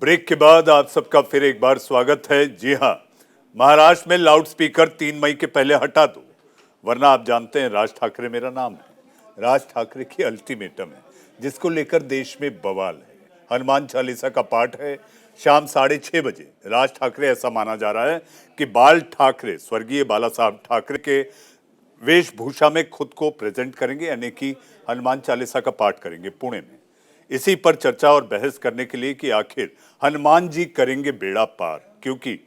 Break के बाद आप सबका फिर एक बार स्वागत है। जी हाँ, महाराष्ट्र में लाउड स्पीकर 3 मई के पहले हटा दो, वरना आप जानते हैं राज ठाकरे मेरा नाम है। राज ठाकरे की अल्टीमेटम है, जिसको लेकर देश में बवाल है। हनुमान चालीसा का पाठ है शाम 6:30 बजे। राज ठाकरे, ऐसा माना जा रहा है कि बाल ठाकरे, स्वर्गीय बाला साहब ठाकरे के वेशभूषा में खुद को प्रेजेंट करेंगे, यानी कि हनुमान चालीसा का पाठ करेंगे पुणे में। इसी पर चर्चा और बहस करने के लिए कि आखिर हनुमान जी करेंगे बेड़ा पार, क्योंकि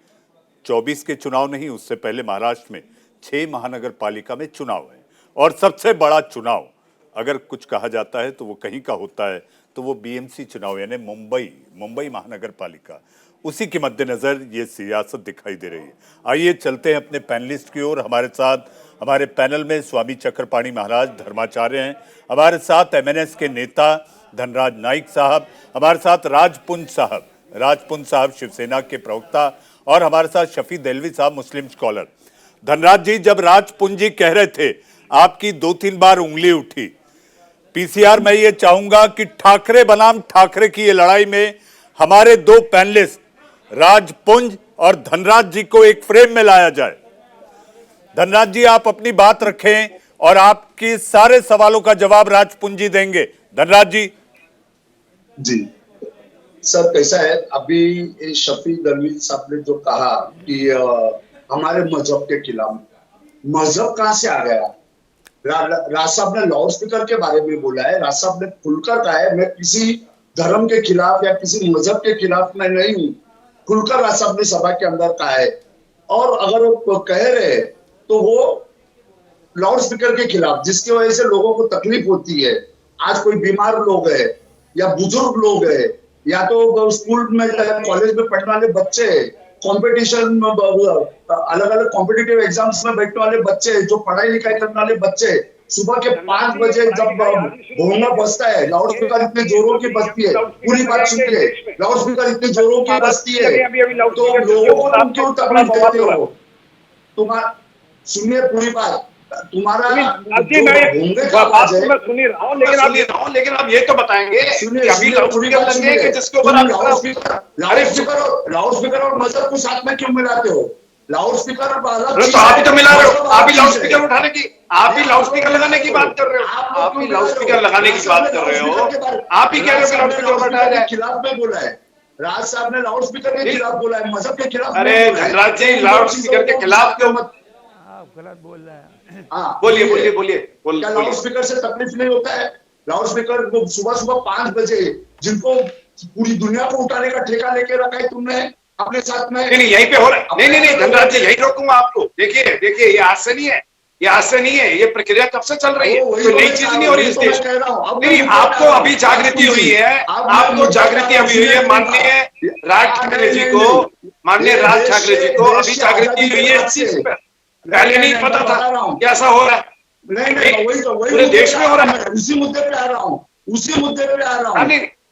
24 के चुनाव नहीं, उससे पहले महाराष्ट्र में 6 महानगर पालिका में चुनाव है। और सबसे बड़ा चुनाव अगर कुछ कहा जाता है तो वो कहीं का होता है तो वो बीएमसी चुनाव, यानी मुंबई महानगर पालिका। उसी के मद्देनजर ये सियासत दिखाई दे रही है। आइए चलते हैं अपने पैनलिस्ट की ओर। हमारे साथ हमारे पैनल में स्वामी चक्रपाणी महाराज धर्माचार्य हैं, हमारे साथ एमएनएस के नेता धनराज नाइक साहब, हमारे साथ राजपुंज साहब शिवसेना के प्रवक्ता, और हमारे साथ शफी देलवी साहब मुस्लिम स्कॉलर। धनराज जी, जब राजपुंज जी कह रहे थे, आपकी 2-3 बार उंगली उठी। पीसीआर, मैं ये चाहूंगा कि ठाकरे बनाम ठाकरे की ये लड़ाई में हमारे 2 पैनलिस्ट राजपुंज और धनराज जी को एक फ्रेम में लाया जाए। धनराज जी, आप अपनी बात रखें और आपके सारे सवालों का जवाब राजपुंज जी देंगे। धनराज जी सर, कैसा है? अभी शफी दलवी साहब ने जो कहा कि हमारे मजहब के खिलाफ, मजहब कहां से आ गया? राज साहब ने लाउड स्पीकर के बारे में बोला है। राज साहब ने खुलकर कहा है, मैं किसी धर्म के खिलाफ या किसी मजहब के खिलाफ मैं नहीं हूं। खुलकर राज साहब ने सभा के अंदर कहा है। और अगर वो कह रहे तो वो लाउड स्पीकर के खिलाफ, जिसकी वजह से लोगों को तकलीफ होती है। आज कोई बीमार लोग है या बुजुर्ग लोग है, या तो स्कूल में कॉलेज में पढ़ने वाले बच्चे, कंपटीशन अलग अलग कॉम्पिटिटिव एग्जाम्स में बैठने वाले बच्चे, जो पढ़ाई लिखाई करने वाले बच्चे, सुबह के 5 बजे जब भोंगा बजता है, लाउड स्पीकर इतने जोरों की बजती है, पूरी बात सुनिए, लाउड स्पीकर इतने जोरों की बजती है, तो लोगों को तुम क्यों तकलीफ देते हो? तुम्हारा सुनिए पूरी बात, तुम्हारा मैं सुन ही रहा हूँ, लेकिन आप ये तो बताएंगे कि अभी लाउड स्पीकर लगेंगे कि जिसके ऊपर लाउड स्पीकर और मजहब को साथ में क्यों मिलाते हो? लाउड स्पीकर तो आप ही तो मिला रहे हो। आप ही लाउड स्पीकर उठाने की, आप ही लाउड स्पीकर लगाने की बात कर रहे हो। आप ही लाउड स्पीकर लगाने की बात कर रहे हो। आप ही कह रहे हो कि लाउड स्पीकर उठाया जाए। खिलाफ में बोला है राज साहब ने, लाउड स्पीकर के खिलाफ बोला है, मजहब के खिलाफ। अरे धनराज जी, लाउड स्पीकर के खिलाफ क्यों मत? गलत बोल रहे हैं। हाँ, बोलिए। क्या लाउड स्पीकर से तकलीफ नहीं होता है? लाउड स्पीकर सुबह 5 बजे, जिनको पूरी दुनिया को उठाने का ठेका लेके रखा है तुमने अपने साथ में। नहीं, यहीं पे हो रहा है। नहीं धनराज जी, यही रोकूंगा आपको। देखिए, ये आज से नहीं है, ये प्रक्रिया कब से चल रही है। कोई नई चीज नहीं हो रही इस देश में। नहीं, आपको अभी जागृति हुई है, माननीय राज ठाकरे जी को अभी जागृति हुई है इस चीज पर। पहले नहीं पता था कि ऐसा हो रहा है। नहीं, वही पूरे देश में हो रहा है। उसी मुद्दे पे आ रहा हूँ।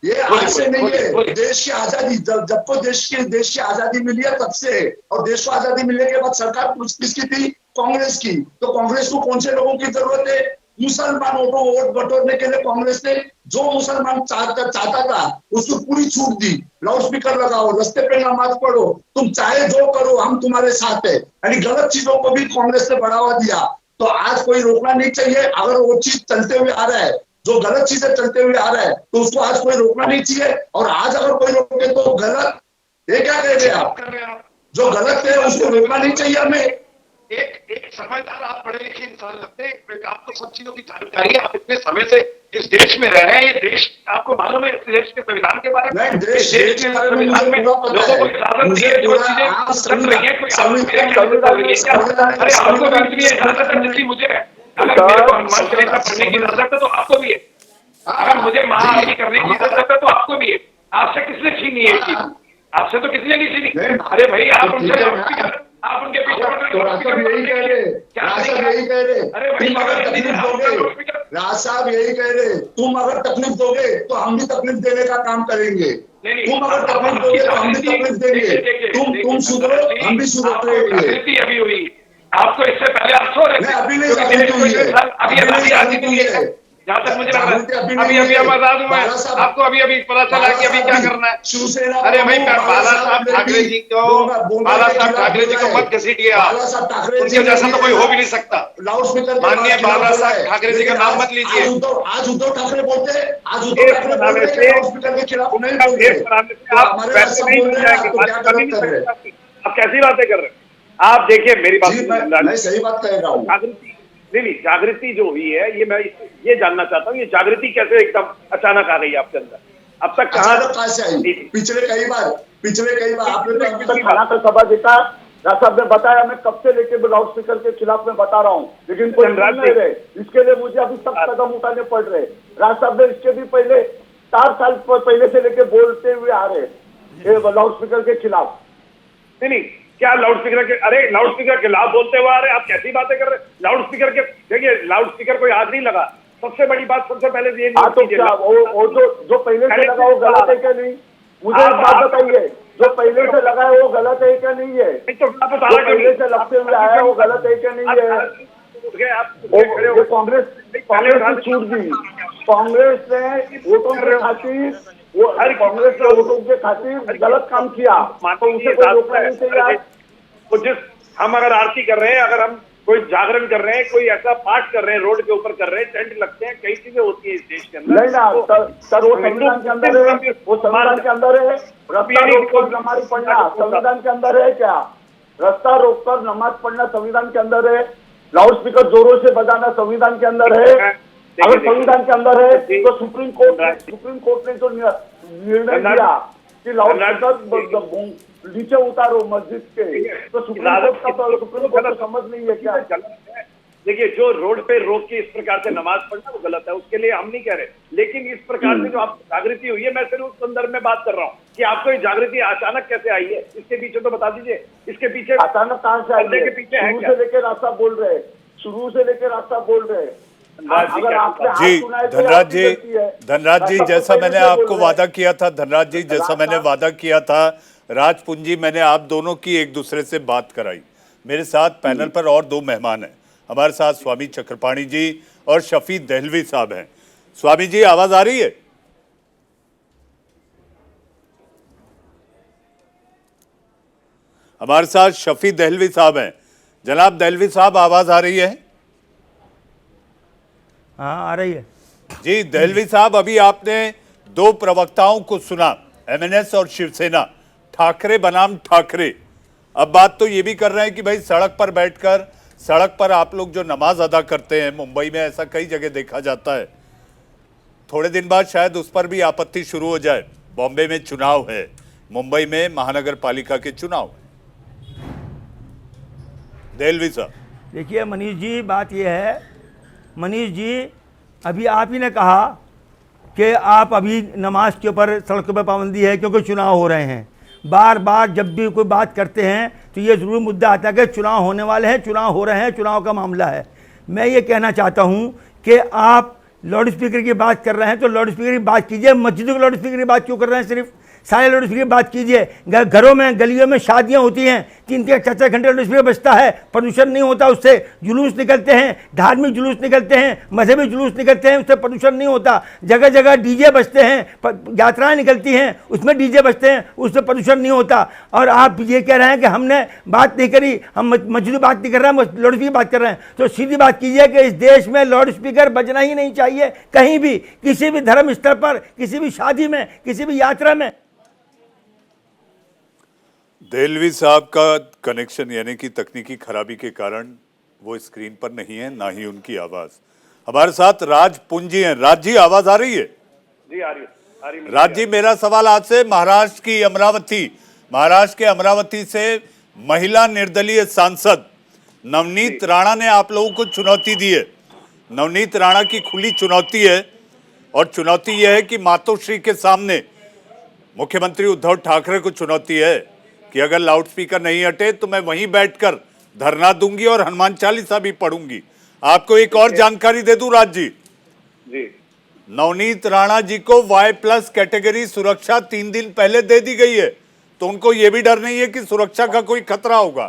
ये आज से नहीं है। देश की आजादी, जब को देश की आजादी मिली है तब से। और देश को आजादी मिलने के बाद सरकार किसकी थी? कांग्रेस की। तो कांग्रेस को कौन से लोगों की जरूरत है? मुसलमानों को वोट बटोरने के लिए कांग्रेस ने जो मुसलमान चाहता था उसको पूरी छूट दी। लाउड स्पीकर लगाओ, रस्ते पे नमाज पढ़ो, तुम चाहे जो करो, हम तुम्हारे साथ है। यानी गलत चीजों को भी कांग्रेस ने बढ़ावा दिया। तो आज कोई रोकना नहीं चाहिए। अगर वो चीज चलते हुए आ रहा है, जो गलत चीजें चलते हुए आ रहा है, तो उसको आज कोई रोकना नहीं चाहिए। और आज अगर कोई रोके तो गलत। ये क्या कह रहे हैं आप? जो गलत है उसको रोकना नहीं चाहिए हमें। एक समझदार, आप पढ़े लिखे इंसान लगते हैं, आपको सब चीजों की जानकारी है। आप इतने समय से इस देश में रह रहे हैं। ये देश आपको मालूम है, इस देश के संविधान के बारे में। देश के बारे में लोगों को इजाजत दी है, जो चीजें चल रही है, कोई आपको भी इतनी इजाजत है जितनी मुझे है। अगर मेरे को हनुमान चालीसा पढ़ने की इजाजत है तो आपको भी है। अगर मुझे महाआरती करने की इजाजत है तो आपको भी है। आपसे किसने छीनी है ये चीज? आपसे तो किसी ने नहीं छीनी। अरे भाई, आप उनके पीछे यही कह रहे, राज साहब यही कह रहे, तुम अगर तकलीफ दोगे तो हम भी तकलीफ देने का काम करेंगे। तुम अगर तकलीफ दोगे तो हम भी तकलीफ देंगे। तुम सुधरो, हम भी सुधरेंगे। अभी हुई आपको, इससे पहले आप सो रहे थे। अभी नहीं जागृति हुई है। अभी जहाँ तक मुझे लग रहा जागृति है अभी अभी नहीं अभी है। हम आजाद हुए बाला हैं, साहब- आपको अभी अभी पता चला कि अभी क्या करना है। शिवसेना अरे भाई प्रमुख बाला साहब ने ठाकरे भी जी को बोंगा बाला के साहब खिलाफ ठाकरे जी बोला को है। मत घसीटिए आप, बाला साहब ठाकरे उनके जैसा तो कोई हो भी नहीं सकता। लाउड स्पीकर माननीय बाला साहब ठाकरे जी का नाम मत लीजिए। आज उद्धव ठाकरे बोलते हैं, आज उद्धव देश ठाकरे बनाने बोल रहे हैं कि से लाउड स्पीकर के खिलाफ नहीं उनका बोल देश रहे। बनाने से तो आप हमारे वैसे रास्ता नहीं बोल बन रहे हैं, जाएंगे। आप तो बात क्या कर ही गलत नहीं कर रहे हैं? सकते आप कैसी बातें कर रहे हैं। आप देखिए मेरी बात जी सुनिए, मैं सही बात कह रहा हूँ। जागृति नहीं जागृति जो हुई है, ये मैं ये जानना चाहता हूँ, ये जागृति कैसे एकदम अचानक आ गई आपके अंदर? अब तक अचानक कहाँ से आई? नहीं। पिछले कई बार आपने तो अभी तक खाना का सभा देता राज साहब ने बताया, मैं कब से लेके लाउड स्पीकर के खिलाफ मैं बता रहा हूँ, लेकिन कोई धनराज सुन नहीं रहे। इसके लिए मुझे अभी सब कदम उठाने पड़ रहे। राज साहब ने इसके भी पहले 4 साल पहले से लेके बोलते हुए आ रहे लाउड स्पीकर के खिलाफ। नहीं क्या लाउड स्पीकर के, अरे लाउड स्पीकर के खिलाफ बोलते हुए आ रहे, आप कैसी बातें कर रहे हैं? लाउड स्पीकर के, देखिए लाउड स्पीकर कोई आज नहीं लगा। सबसे बड़ी बात, सबसे पहले ये हाँ तो क्या वो जो पहले से लगा वो गलत है क्या नहीं? मुझे एक बात बताइए, जो पहले से लगा है वो गलत है क्या नहीं है? तो आप जो पहले से लगते हुए आया है वो गलत है क्या नहीं है? ये कांग्रेस की छूट दी। कांग्रेस ने वोटों के खातिर कांग्रेस ने वोटों के खातिर गलत काम किया, तो उसे कोई रोकना नहीं चाहिए। तो जिस हम अगर आरती कर रहे हैं, अगर हम कोई जागरण कर रहे हैं, कोई ऐसा पाठ कर रहे हैं, रोड के ऊपर कर रहे हैं, टेंट लगते हैं, कई चीजें होती है इस देश के अंदर। नहीं ना सर, वो संविधान के अंदर है, वो संविधान के अंदर है। रास्ता रोककर नमाज पढ़ना संविधान के अंदर है क्या? रास्ता रोककर नमाज पढ़ना संविधान के अंदर है। लाउड स्पीकर जोरों से बजाना संविधान के अंदर है। अगर संविधान के अंदर है तो सुप्रीम कोर्ट ने जो निर्णय दिया कि लाउड स्पीकर नीचे उतारो मस्जिद के, तो सुप्रीम कोर्ट को समझ नहीं है क्या? देखिए जो रोड पे रोक के इस प्रकार से नमाज पढ़ना वो गलत है, उसके लिए हम नहीं कह रहे, लेकिन इस प्रकार से जो आप जागृति हुई है, मैं सिर्फ उस संदर्भ में बात कर रहा हूँ कि आपको ये जागृति अचानक कैसे आई है, इसके पीछे तो बता दीजिए। इसके पीछे अचानक कहाँ से आई है? पीछे है शुरू क्या? से लेकर रास्ता बोल रहे, शुरू से लेकर रास्ता बोल रहे। अगर आपने जी हाथ सुना है तो धनराज आपकी जी, गलती है। धनराज जी रास्ता जैसा पहले मैंने से बोल आपको रहे हैं। वादा किया था, धनराज जी जैसा मैंने वादा किया था, राज पूंजी मैंने आप दोनों की एक दूसरे से बात कराई। मेरे साथ पैनल पर और 2 मेहमान हैं। हमारे साथ स्वामी चक्रपाणी जी और शफी दहलवी साहब हैं। स्वामी जी आवाज आ रही है? हमारे साथ शफी दहलवी साहब हैं। जनाब दहलवी साहब आवाज आ रही है? हाँ आ रही है। जी दहलवी साहब, अभी आपने 2 प्रवक्ताओं को सुना, एमएनएस और शिवसेना, ठाकरे बनाम ठाकरे। अब बात तो ये भी कर रहे हैं कि भाई सड़क पर बैठकर, सड़क पर आप लोग जो नमाज अदा करते हैं, मुंबई में ऐसा कई जगह देखा जाता है, थोड़े दिन बाद शायद उस पर भी आपत्ति शुरू हो जाए। बॉम्बे में चुनाव है, मुंबई में महानगर पालिका के चुनाव है। दहलवी साहब देखिए मनीष जी, बात यह है, मनीष जी अभी आप ही ने कहा कि आप अभी नमाज के ऊपर सड़कों पर पाबंदी है क्योंकि चुनाव हो रहे हैं। बार बार जब भी कोई बात करते हैं तो ये ज़रूर मुद्दा आता है कि चुनाव होने वाले हैं, चुनाव हो रहे हैं, चुनाव का मामला है। मैं ये कहना चाहता हूँ कि आप लाउड स्पीकर की बात कर रहे हैं तो लाउड स्पीकर की बात कीजिए, मस्जिदों की लाउड स्पीकर की बात क्यों कर रहे हैं? सिर्फ सारे लाउड स्पीकर की बात कीजिए। घरों में, गलियों में शादियां होती हैं, 3-3 4-4 घंटे लाउड स्पीकर बजता है, प्रदूषण नहीं होता उससे। जुलूस निकलते हैं, धार्मिक जुलूस निकलते हैं, मजहबी जुलूस निकलते हैं, उससे प्रदूषण नहीं होता। जगह जगह डीजे बजते हैं, यात्राएं निकलती हैं, उसमें डीजे बजते हैं, उससे प्रदूषण नहीं होता। और आप ये कह रहे हैं कि हमने बात नहीं करी, हम मस्जिद बात नहीं कर रहे हैं, लाउड स्पीकर बात कर रहे हैं। तो सीधी बात कीजिए कि इस देश में लाउड स्पीकर बजना ही नहीं चाहिए कहीं भी, किसी भी धर्म स्तर पर, किसी भी शादी में, किसी भी यात्रा में। दहलवी साहब का कनेक्शन यानी कि तकनीकी खराबी के कारण वो स्क्रीन पर नहीं है, ना ही उनकी आवाज। हमारे साथ राज पूंजी हैं। राज जी आवाज आ रही है? जी आ रही है। राज जी, मेरा सवाल आपसे महाराष्ट्र के अमरावती से महिला निर्दलीय सांसद नवनीत राणा ने आप लोगों को चुनौती दी है। नवनीत राणा की खुली चुनौती है और चुनौती यह है कि मातोश्री के सामने मुख्यमंत्री उद्धव ठाकरे को चुनौती है कि अगर लाउड स्पीकर नहीं हटे तो मैं वहीं बैठकर धरना दूंगी और हनुमान चालीसा भी पढ़ूंगी। आपको एक और जानकारी दे दूं राज जी, नवनीत राणा जी को Y+ कैटेगरी सुरक्षा 3 दिन पहले दे दी गई है, तो उनको यह भी डर नहीं है कि सुरक्षा का कोई खतरा होगा।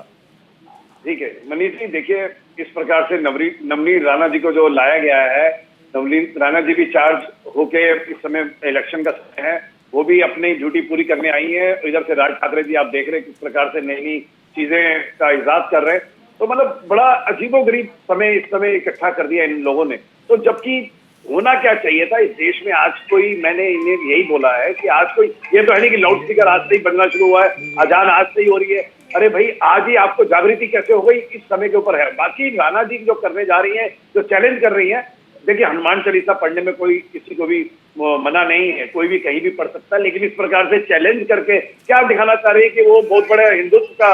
ठीक है मनीष जी, देखिए इस प्रकार से नवनीत राणा जी को जो लाया गया है, नवनीत राणा जी भी चार्ज होके इस समय इलेक्शन का समय है, वो भी अपनी ड्यूटी पूरी करने आई है। इधर से राज ठाकरे जी आप देख रहे हैं किस प्रकार से नई नई चीजें का इजाद कर रहे हैं। तो मतलब बड़ा अजीबोगरीब समय इस समय इकट्ठा कर दिया इन लोगों ने। तो जबकि होना क्या चाहिए था इस देश में, आज कोई, मैंने इन्हें यही बोला है कि आज कोई, ये तो है नहीं कि लाउड स्पीकर आज से ही बनना शुरू हुआ है, अजान आज से ही हो रही है। अरे भाई, आज ही आपको जागृति कैसे हो गई इस समय के ऊपर है। बाकी राणा जी जो करने जा रही है, जो चैलेंज कर रही है, देखिए हनुमान चालीसा पढ़ने में कोई किसी को भी मना नहीं है, कोई भी कहीं भी पढ़ सकता है, लेकिन इस प्रकार से चैलेंज करके क्या दिखाना चाह रही है कि वो बहुत बड़े हिंदुत्व का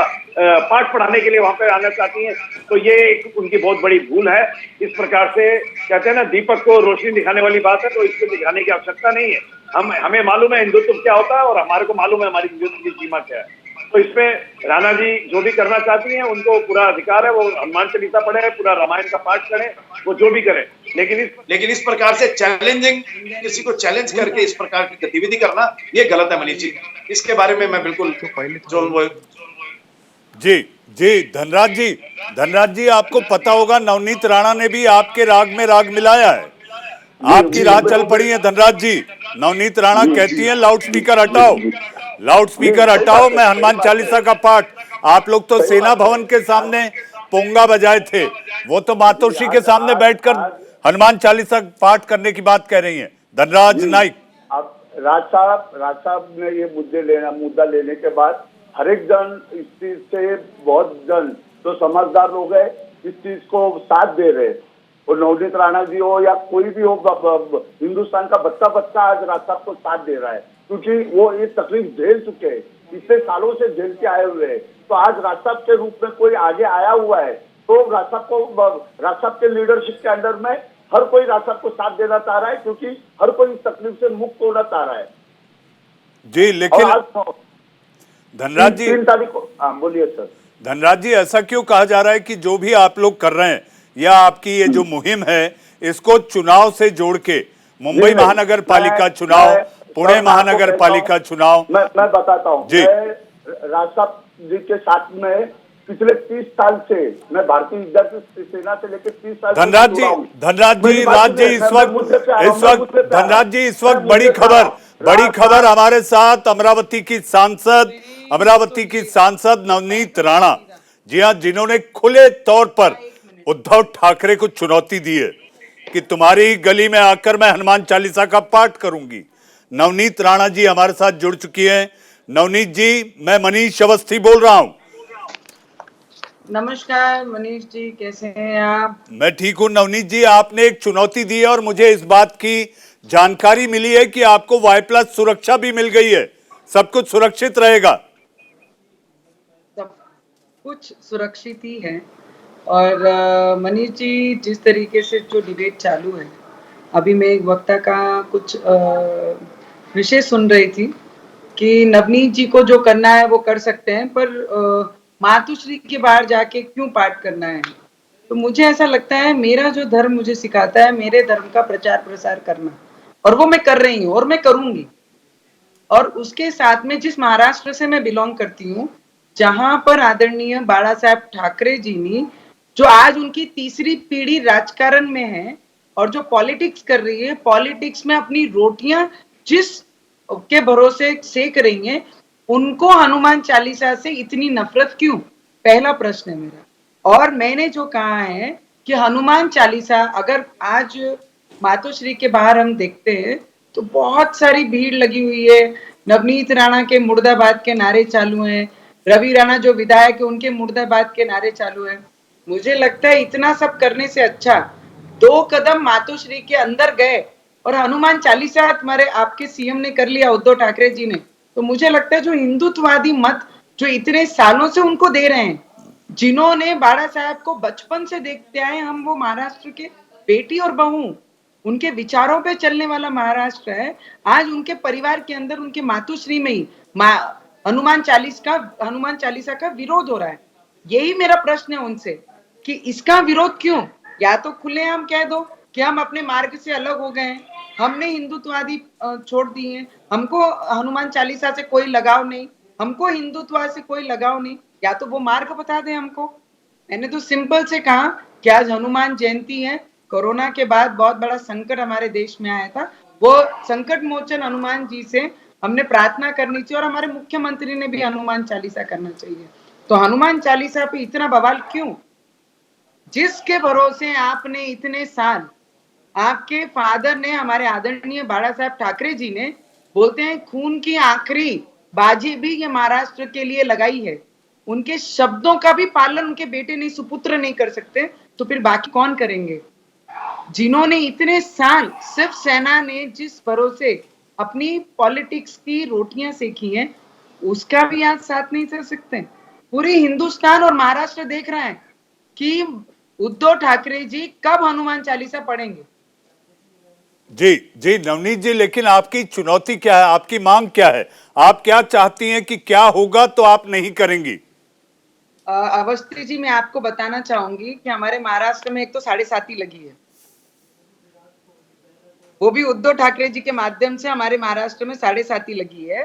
पाठ पढ़ाने के लिए वहां पे आना चाहती हैं। तो ये एक उनकी बहुत बड़ी भूल है। इस प्रकार से कहते हैं ना, दीपक को रोशनी दिखाने वाली बात है, तो इसको दिखाने की आवश्यकता नहीं है। हमें मालूम है हिंदुत्व क्या होता है और हमारे को मालूम है हमारी हिंदुत्व की सीमा क्या है। तो इसमें राणा जी जो भी करना चाहती हैं उनको पूरा अधिकार है, वो हनुमान चालीसा पढ़े, पूरा रामायण का पाठ करें, वो जो भी करें। लेकिन इस प्रकार से चैलेंजिंग, किसी को चैलेंज करके इस प्रकार की गतिविधि करना, ये गलत है मनीष जी। इसके बारे में मैं बिल्कुल जी धनराज जी आपको पता होगा नवनीत राणा ने भी आपके राग में राग मिलाया है, आपकी राह चल पड़ी है धनराज जी। नवनीत राणा कहती है लाउड स्पीकर हटाओ, लाउड स्पीकर हटाओ, मैं हनुमान चालीसा का पाठ। आप लोग तो सेना भवन के सामने पोंगा बजाए थे, वो तो मातोश्री के सामने बैठकर हनुमान चालीसा पाठ करने की बात कह रही हैं। धनराज नाइक, अब राज साहब ने ये मुद्दा लेने के बाद हर एक जन इस चीज से, बहुत जन तो समझदार लोग हैं, इस चीज को साथ दे रहे हैं। और नवनीत राणा जी हो या कोई भी हो, हिंदुस्तान का बच्चा आज राज साहब को साथ दे रहा है, क्योंकि वो ये तकलीफ झेल चुके हैं, इतने सालों से झेल के आए हुए हैं। तो आज राज साहब के रूप में कोई आगे आया हुआ है, तो राज साहब के लीडरशिप के अंडर में हर कोई राज साहब को साथ देना चाह रहा है, क्योंकि हर कोई इस तकलीफ से मुक्त होना चाह रहा है जी। लेकिन धनराज जी, 3 तारीख को, बोलिए सर। धनराज जी, ऐसा क्यों कहा जा रहा है कि जो भी आप लोग कर रहे हैं या आपकी ये जो मुहिम है, इसको चुनाव से जोड़ के, मुंबई महानगर पालिका चुनाव, पुणे महानगर पालिका चुनाव, मैं बताता हूँ जी। राज साहब जी के साथ में पिछले 30 साल से मैं भारतीय विद्यार्थी सेना से लेकर 30 साल धनराज जी इस वक्त बड़ी खबर हमारे साथ अमरावती की सांसद नवनीत राणा, जी हाँ, जिन्होंने खुले तौर पर उद्धव ठाकरे को चुनौती दी है कि तुम्हारी गली में आकर मैं हनुमान चालीसा का पाठ करूंगी। नवनीत राणा जी हमारे साथ जुड़ चुकी हैं। नवनीत जी, मैं मनीष अवस्थी बोल रहा हूं। नमस्कार मनीष जी, कैसे हैं आप? मैं ठीक हूं नवनीत जी। आपने एक चुनौती दी है और मुझे इस बात की जानकारी मिली है कि आपको Y+ सुरक्षा भी मिल गई है, सब कुछ सुरक्षित रहेगा। सब कुछ सुरक्षित ही है। और मनीष जी, जिस तरीके से जो डिबेट चालू है, अभी मैं एक वक्ता का कुछ विषय सुन रही थी कि नवनीत जी को जो करना है वो कर सकते हैं, पर मातुश्री के बाहर जाके क्यों पाठ करना है। तो मुझे ऐसा लगता है, मेरा जो धर्म मुझे सिखाता है मेरे धर्म का प्रचार प्रसार करना, और वो मैं कर रही हूँ और मैं करूंगी। और उसके साथ में जिस महाराष्ट्र से मैं बिलोंग करती हूँ, जहां पर आदरणीय बाला साहेब ठाकरे जी ने, जो आज उनकी तीसरी पीढ़ी राजकारण में है और जो पॉलिटिक्स कर रही है, पॉलिटिक्स में अपनी रोटियां जिस के भरोसे सेक रही हैं, उनको हनुमान चालीसा से इतनी नफरत क्यों? पहला प्रश्न है मेरा। और मैंने जो कहा है कि हनुमान चालीसा, अगर आज मातोश्री के बाहर हम देखते हैं तो बहुत सारी भीड़ लगी हुई है। नवनीत राणा के मुर्दाबाद के नारे चालू हैं, रवि राणा जो विधायक है उनके मुर्दाबाद के नारे चालू हैं। मुझे लगता है इतना सब करने से अच्छा 2 कदम मातोश्री के अंदर गए और हनुमान चालीसा तुम्हारे आपके सीएम ने कर लिया, उद्धव ठाकरे जी ने। तो मुझे लगता है जो हिंदुत्ववादी मत जो इतने सालों से उनको दे रहे हैं, जिन्होंने बाला साहब को बचपन से देखते आए, हम वो महाराष्ट्र के बेटी और बहू, उनके विचारों पे चलने वाला महाराष्ट्र है। आज उनके परिवार के अंदर, उनके मातुश्री में ही हनुमान चालीसा का विरोध हो रहा है। यही मेरा प्रश्न है उनसे कि इसका विरोध क्यों? या तो खुलेआम कह दो कि हम अपने मार्ग से अलग हो गए हैं, हमने हिंदुत्ववादी छोड़ दिए हैं, हमको हनुमान चालीसा से कोई लगाव नहीं, हमको हिंदुत्व से कोई लगाव नहीं। या तो वो मार्ग बता दे हमको। मैंने तो सिंपल से कहा कि आज हनुमान जयंती है, कोरोना के बाद बहुत बड़ा संकट हमारे देश में आया था, वो संकट मोचन हनुमान जी से हमने प्रार्थना करनी चाहिए और हमारे मुख्यमंत्री ने भी हनुमान चालीसा करना चाहिए। तो हनुमान चालीसा पे इतना बवाल क्यों? जिसके भरोसे आपने इतने साल, आपके फादर ने, हमारे आदरणीय बाला साहब ठाकरे जी ने, बोलते हैं खून की आखिरी बाजी भी ये महाराष्ट्र के लिए लगाई है। उनके शब्दों का भी पालन उनके बेटे नहीं, सुपुत्र नहीं कर सकते, तो फिर बाकी कौन करेंगे? जिन्होंने इतने साल, सिर्फ सेना ने जिस भरोसे अपनी पॉलिटिक्स की रोटियां सेकी हैं, उसका भी आज साथ नहीं दे सकते। पूरी हिंदुस्तान और महाराष्ट्र देख रहा है कि उद्धव ठाकरे जी कब हनुमान चालीसा पढ़ेंगे। जी जी नवनीत जी, लेकिन आपकी चुनौती क्या है, आपकी मांग क्या है? आप क्या चाहती हैं कि क्या होगा तो आप नहीं करेंगी? अवस्थी जी, मैं आपको बताना चाहूंगी कि हमारे महाराष्ट्र में एक तो 7.5 लगी है, वो भी उद्धव ठाकरे जी के माध्यम से हमारे महाराष्ट्र में 7.5 लगी है।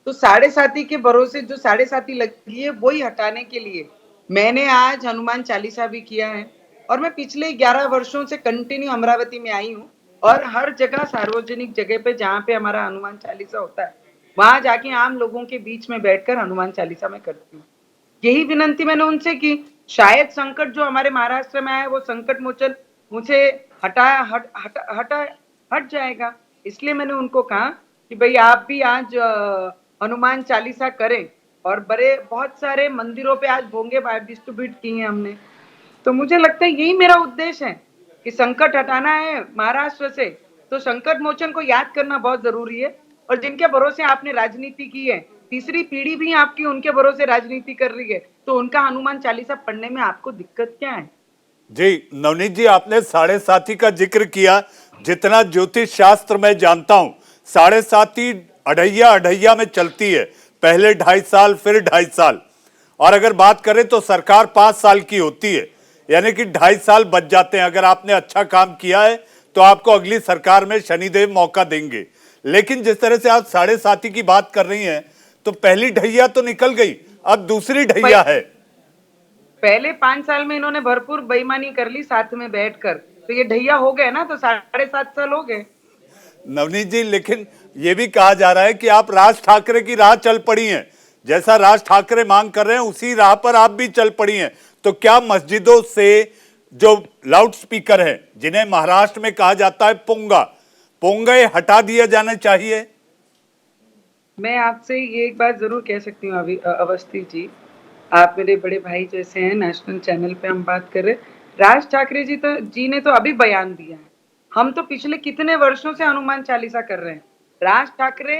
तो 7.5 के भरोसे जो 7.5 लगी है, वही हटाने के लिए मैंने आज हनुमान चालीसा भी किया है। और मैं पिछले 11 वर्षों से कंटिन्यू अमरावती में आई हूँ और हर जगह सार्वजनिक जगह पे जहाँ पे हमारा हनुमान चालीसा होता है, वहां जाके आम लोगों के बीच में बैठकर हनुमान चालीसा मैं करती हूँ। यही विनंती मैंने उनसे की, शायद संकट जो हमारे महाराष्ट्र में आया वो संकट मोचन मुझे हट जाएगा। इसलिए मैंने उनको कहा कि भाई आप भी आज हनुमान चालीसा करें। और बड़े बहुत सारे मंदिरों पे आज भोंगे डिस्ट्रीब्यूट किए हैं हमने। तो मुझे लगता है यही मेरा उद्देश्य है कि संकट हटाना है महाराष्ट्र से, तो संकट मोचन को याद करना बहुत जरूरी है। और जिनके भरोसे आपने राजनीति की है, तीसरी पीढ़ी भी आपकी उनके भरोसे राजनीति कर रही है, तो उनका हनुमान चालीसा पढ़ने में आपको दिक्कत क्या है? जी नवनीत जी, आपने 7.5 का जिक्र किया। जितना ज्योतिष शास्त्र मैं जानता हूं, 7.5 अढ़ैया अढ़ैया में चलती है, पहले 2.5 साल फिर 2.5 साल, और अगर बात करें तो सरकार 5 साल की होती है, यानी कि 2.5 साल बच जाते हैं। अगर आपने अच्छा काम किया है तो आपको अगली सरकार में शनिदेव मौका देंगे। लेकिन जिस तरह से आप 7.5 की बात कर रही हैं, तो पहली ढैया तो निकल गई, अब दूसरी ढैया है। पहले 5 साल में इन्होंने भरपूर बेईमानी कर ली साथ में बैठकर, तो ये ढैया हो गए ना, तो 7.5 साल हो गए। नवनीत जी, लेकिन यह भी कहा जा रहा है कि आप राज ठाकरे की राह चल पड़ी हैं, जैसा राज ठाकरे मांग कर रहे हैं उसी राह पर आप भी चल पड़ी हैं। तो क्या मस्जिदों से जो लाउड स्पीकर हैं, जिन्हें महाराष्ट्र में कहा जाता है पोंगा, पोंगे हटा दिया जाना चाहिए? मैं आपसे ये एक बात जरूर कह सकती हूँ अभी अवस्थी जी, आप मेरे बड़े भाई जैसे हैं, नेशनल चैनल पे हम बात कर रहे हैं। राज ठाकरे जी ने तो अभी बयान दिया है, हम तो पिछले कितने वर्षों से हनुमान चालीसा कर रहे हैं। राज ठाकरे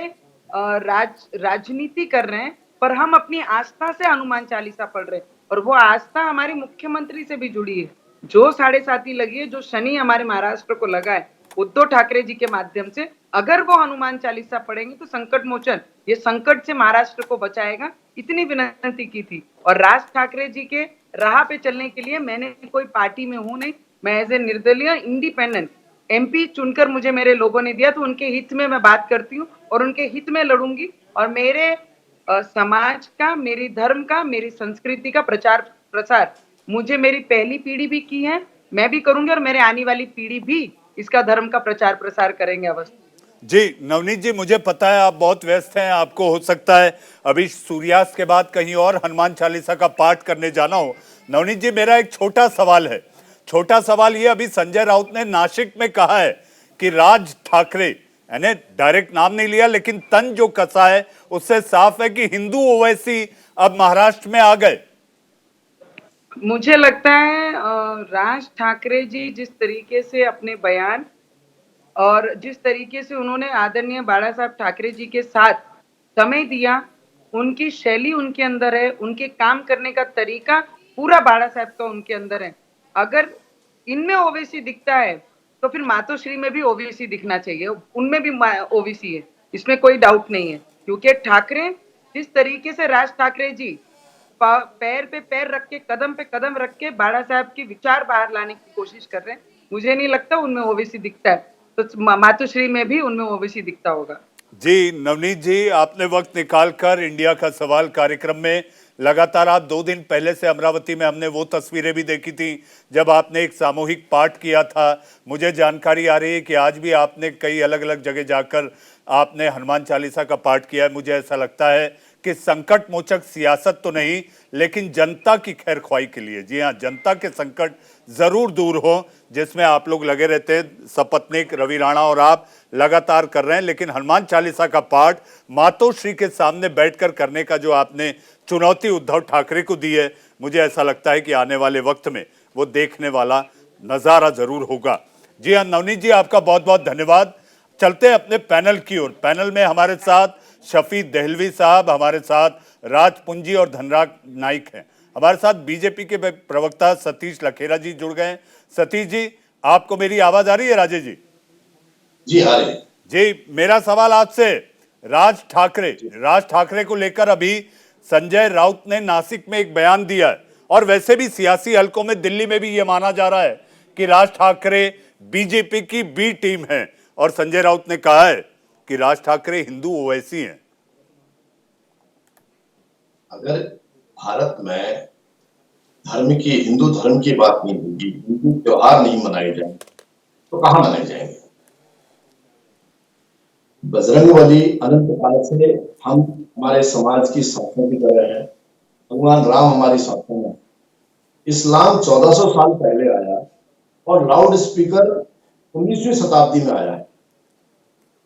राजनीति कर रहे हैं, पर हम अपनी आस्था से हनुमान चालीसा पढ़ रहे हैं, और वो आस्था हमारी मुख्यमंत्री से भी जुड़ी है। जो 7.5 लगी है, जो शनि हमारे महाराष्ट्र को लगा है उद्धव ठाकरे जी के माध्यम से, अगर वो हनुमान चालीसा पढ़ेंगे तो संकट मोचन ये संकट से महाराष्ट्र को बचाएगा। इतनी विनती की थी। और राज ठाकरे जी के राह पे चलने के लिए मैंने कोई पार्टी में हूं नहीं, मैं एज ए निर्दलीय इंडिपेंडेंट एमपी चुनकर मुझे मेरे लोगों ने दिया, तो उनके हित में मैं बात करती हूँ और उनके हित में लड़ूंगी। और मेरे समाज का, मेरी धर्म का, मेरी संस्कृति का प्रचार प्रसार मुझे मेरी पहली पीढ़ी भी की है, मैं भी करूंगी, और मेरे आने वाली पीढ़ी भी इसका धर्म का प्रचार प्रसार करेंगे अवस्थी जी। नवनीत जी, मुझे पता है आप बहुत व्यस्त हैं, आपको हो सकता है अभी सूर्यास्त के बाद कहीं और हनुमान चालीसा का पाठ करने जाना हो। नवनीत जी, मेरा एक छोटा सवाल है। छोटा सवाल ये, अभी संजय राउत ने नासिक में कहा है कि राज ठाकरे, यानी डायरेक्ट नाम नहीं लिया लेकिन तन जो कसा है उससे साफ है कि हिंदू ओवैसी अब महाराष्ट्र में आ गए। मुझे लगता है राज ठाकरे जी जिस तरीके से अपने बयान और जिस तरीके से उन्होंने आदरणीय बाला साहब ठाकरे जी के साथ समय दिया, उनकी शैली उनके अंदर है, उनके काम करने का तरीका पूरा बाला साहब का उनके अंदर है। अगर इनमें ओवैसी दिखता है तो फिर मातोश्री में भी ओवैसी दिखना चाहिए, उनमें भी ओवैसी है, इसमें कोई डाउट नहीं है। क्योंकि ठाकरे जिस तरीके से राज ठाकरे जी पैर पे पैर रख के, कदम पे कदम रख के बाला साहब के विचार बाहर लाने की कोशिश कर रहे हैं, मुझे नहीं लगता उनमें ओवैसी दिखता है, तो मातोश्री में भी उनमें ओवैसी दिखता होगा। जी नवनीत जी, आपने वक्त निकालकर इंडिया का सवाल कार्यक्रम में लगातार आप 2 दिन पहले से अमरावती में हमने वो तस्वीरें भी देखी थी जब आपने एक सामूहिक पाठ किया था। मुझे जानकारी आ रही है कि आज भी आपने कई अलग अलग जगह जाकर आपने हनुमान चालीसा का पाठ किया है। मुझे ऐसा लगता है कि संकट मोचक सियासत तो नहीं, लेकिन जनता की खैर ख्वाही के लिए, जी हाँ, जनता के संकट जरूर दूर हो, जिसमें आप लोग लगे रहते हैं। सपत्नीक, रवि राणा और आप लगातार कर रहे हैं, लेकिन हनुमान चालीसा का पाठ मातोश्री के सामने बैठकर करने का जो आपने चुनौती उद्धव ठाकरे को दी है, मुझे ऐसा लगता है कि आने वाले वक्त में वो देखने वाला नजारा जरूर होगा। जी हाँ नवनीत जी, आपका बहुत बहुत धन्यवाद। चलते हैं अपने पैनल की ओर। पैनल में हमारे साथ शफी दहलवी साहब, हमारे साथ राज पुंजी और धनराज नाइक हैं। हमारे साथ बीजेपी के प्रवक्ता सतीश लखेरा जी जुड़ गए हैं। सतीश जी, आपको मेरी आवाज आ रही है? राजेश जी जी आ रही है। जी, मेरा सवाल आपसे, राज ठाकरे को लेकर अभी संजय राउत ने नासिक में एक बयान दिया है, और वैसे भी सियासी हलकों में दिल्ली में भी ये माना जा रहा है कि राज ठाकरे बीजेपी की बी टीम है, और संजय राउत ने कहा है कि राज ठाकरे हिंदू ओवैसी हैं। अगर भारत में हिंदू धर्म की बात नहीं होगी, हिंदू त्योहार नहीं मनाए जाएंगे, तो कहां मनाए जाएंगे? बजरंगबली अनंत काल से हम हमारे समाज की साथों की तरह है। भगवान राम हमारी साथों में। इस्लाम 1400 साल पहले आया और लाउड स्पीकर 19वीं शताब्दी में आया है।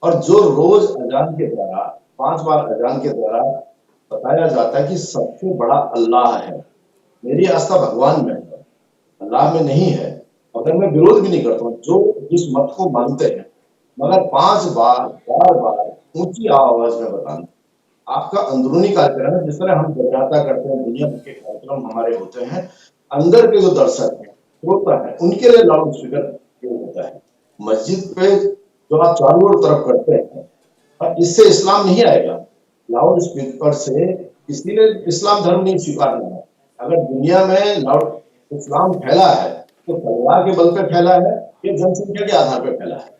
और जो रोज अजान के द्वारा 5 बार अजान के द्वारा बताया जाता है कि सबसे बड़ा अल्लाह है, मेरी आस्था भगवान में है, अल्लाह में नहीं है। अगर मैं विरोध भी नहीं करता हूँ जो जिस मत को मानते हैं, मगर 5 बार 4 बार ऊंची आवाज में बताना आपका अंदरूनी कार्यक्रम है। जिस तरह हम जगराता करते हैं, दुनिया भर के कार्यक्रम हमारे होते हैं, अंदर के जो दर्शक हैं, श्रोता है, उनके लिए लाउड स्पीकर होता है। मस्जिद पे जो आप चारों ओर तरफ करते हैं, और इससे इस्लाम नहीं आएगा। लाउड स्पीकर से इसीलिए इस्लाम धर्म नहीं स्वीकार नहीं है। अगर दुनिया में लाउड इस्लाम फैला है तो तलवार के बल पे फैला है या जनसंख्या के आधार पर फैला है।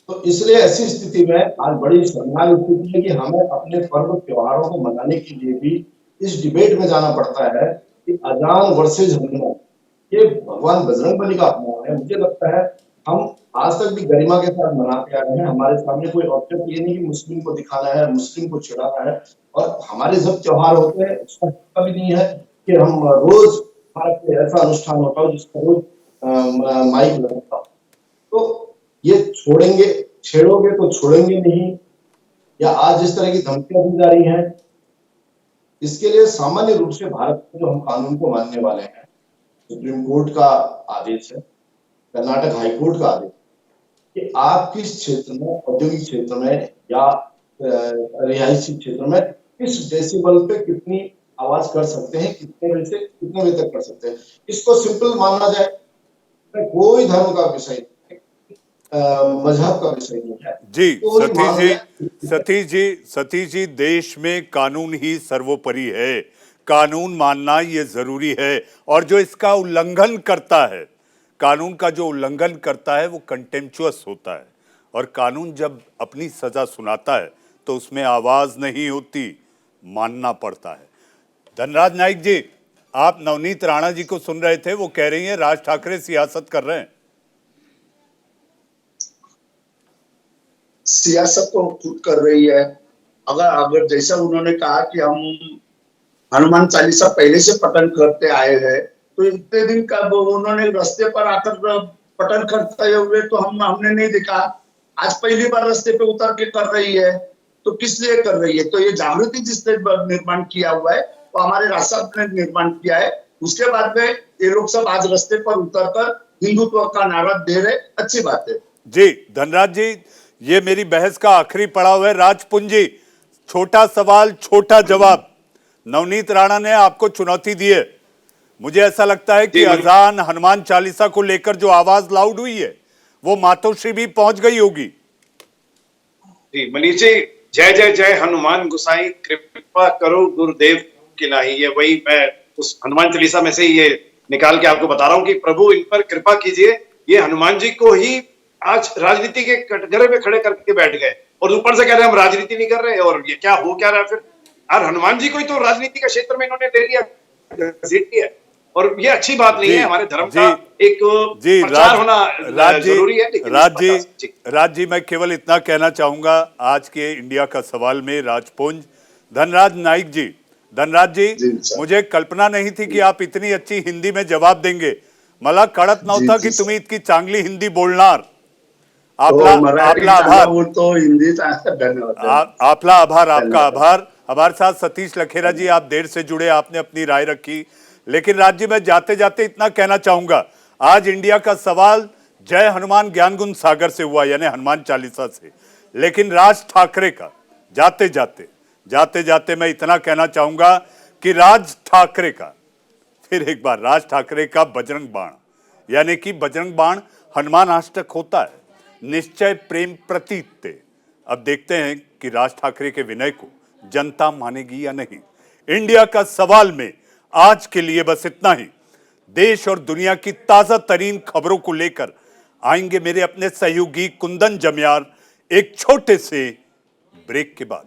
तो इसलिए ऐसी स्थिति में आज बड़ी शर्मनाक स्थिति है कि हमें अपने पर्व त्योहारों को मनाने के लिए भी इस डिबेट में जाना पड़ता है कि अजान वर्सेज हनुमान, ये भगवान बजरंगबली का अपमान है। मुझे लगता है हम आज तक भी गरिमा के साथ मनाते आ रहे हैं। हमारे सामने कोई ऑब्जेक्ट ये नहीं कि मुस्लिम को दिखाना है, मुस्लिम को चिढ़ाना है। और हमारे जब त्योहार होते हैं उसका कभी नहीं है कि हम रोज हमारा ऐसा अनुष्ठान होता हो जिसका रोज माइक लगता हो। तो ये छेड़ोगे तो छोड़ेंगे नहीं, या आज जिस तरह की धमकियां दी जा रही हैं, इसके लिए सामान्य रूप से भारत में जो हम कानून को मानने वाले हैं, सुप्रीम कोर्ट का आदेश है, कर्नाटक हाईकोर्ट का आदेश कि आप किस क्षेत्र में, औद्योगिक क्षेत्र में या रिहायशी क्षेत्र में किस डेसिबल पे कितनी आवाज कर सकते हैं, कितने बजे से कितने बजे तक कर सकते हैं, इसको सिंपल माना जाए। कोई धर्म का विषय नहीं, मजहब का विषय नहीं है। जी सतीश जी, देश में कानून ही सर्वोपरि है। कानून मानना ये जरूरी है, और जो इसका उल्लंघन करता है, कानून का जो उल्लंघन करता है, वो कंटेम्पचुअस होता है। और कानून जब अपनी सजा सुनाता है तो उसमें आवाज नहीं होती, मानना पड़ता है। धनराज नाइक जी, आप नवनीत राणा जी को सुन रहे थे, वो कह रही हैं राज ठाकरे सियासत कर रहे हैं। सियासत तो खुद कर रही है। अगर जैसा उन्होंने कहा कि हम हनुमान चालीसा पहले से पठन करते आए हैं, तो इतने दिन का उन्होंने रास्ते पर आकर पठन करते हुए तो हमने नहीं देखा। आज पहली बार रास्ते पे उतर के कर रही है, तो किस लिए कर रही है? तो ये जागृति जिसने निर्माण किया हुआ है, तो हमारे राज साहब ने निर्माण किया है। उसके बाद में ये लोग सब आज रास्ते पर उतरकर हिंदुत्व का नारा दे रहे, अच्छी बात है। जी धनराज जी, ये मेरी बहस का आखिरी पड़ाव है। राजपुंजी, छोटा सवाल छोटा जवाब। नवनीत राणा ने आपको चुनौती दी है। मुझे ऐसा लगता है कि अजान हनुमान चालीसा को लेकर जो आवाज लाउड हुई है, वो मातोश्री भी पहुंच गई होगी। जी मनीष जी, जय जय जय हनुमान गोसाई, कृपा करो गुरुदेव की नाही। ये वही मैं उस हनुमान चालीसा में से ये निकाल के आपको बता रहा हूँ कि प्रभु इन पर कृपा कीजिए। ये हनुमान जी को ही आज राजनीति के कटघरे में खड़े करके बैठ गए, और ऊपर से कह रहे हैं हम राजनीति नहीं कर रहे, और ये क्या हो क्या रहा है फिर? और हनुमान जी को ही तो राजनीति का क्षेत्र में इन्होंने ले लिया, घसीट लिया, और ये अच्छी बात नहीं है। हमारे धर्म का एक प्रचार होना जरूरी है। राज जी, मैं केवल इतना कहना चाहूंगा आज के इंडिया का सवाल में राजपुंज धनराज नाइक जी, धनराज जी, मुझे कल्पना नहीं थी कि आप इतनी अच्छी हिंदी में जवाब देंगे. मला कळत नव्हतं की तुम्ही इतकी चांगली हिंदी बोलणार. आपला आभार, आपला आभार, आपका आभार. हमारे साथ सतीश लखेरा जी, आप देर से जुड़े, आपने अपनी राय रखी. लेकिन राज्य में जाते जाते इतना कहना चाहूंगा, आज इंडिया का सवाल जय हनुमान ज्ञान गुण सागर से हुआ, यानी हनुमान चालीसा से. लेकिन राज ठाकरे का जाते जाते मैं इतना कहना चाहूंगा कि राज ठाकरे का, फिर एक बार राज ठाकरे का बजरंग बाण, यानी कि बजरंग बाण हनुमान अष्टक होता है, निश्चय प्रेम प्रतीत. अब देखते हैं कि राज ठाकरे के विनय को जनता मानेगी या नहीं. इंडिया का सवाल में आज के लिए बस इतना ही. देश और दुनिया की ताजा तरीन खबरों को लेकर आएंगे मेरे अपने सहयोगी कुंदन जम्यार एक छोटे से ब्रेक के बाद.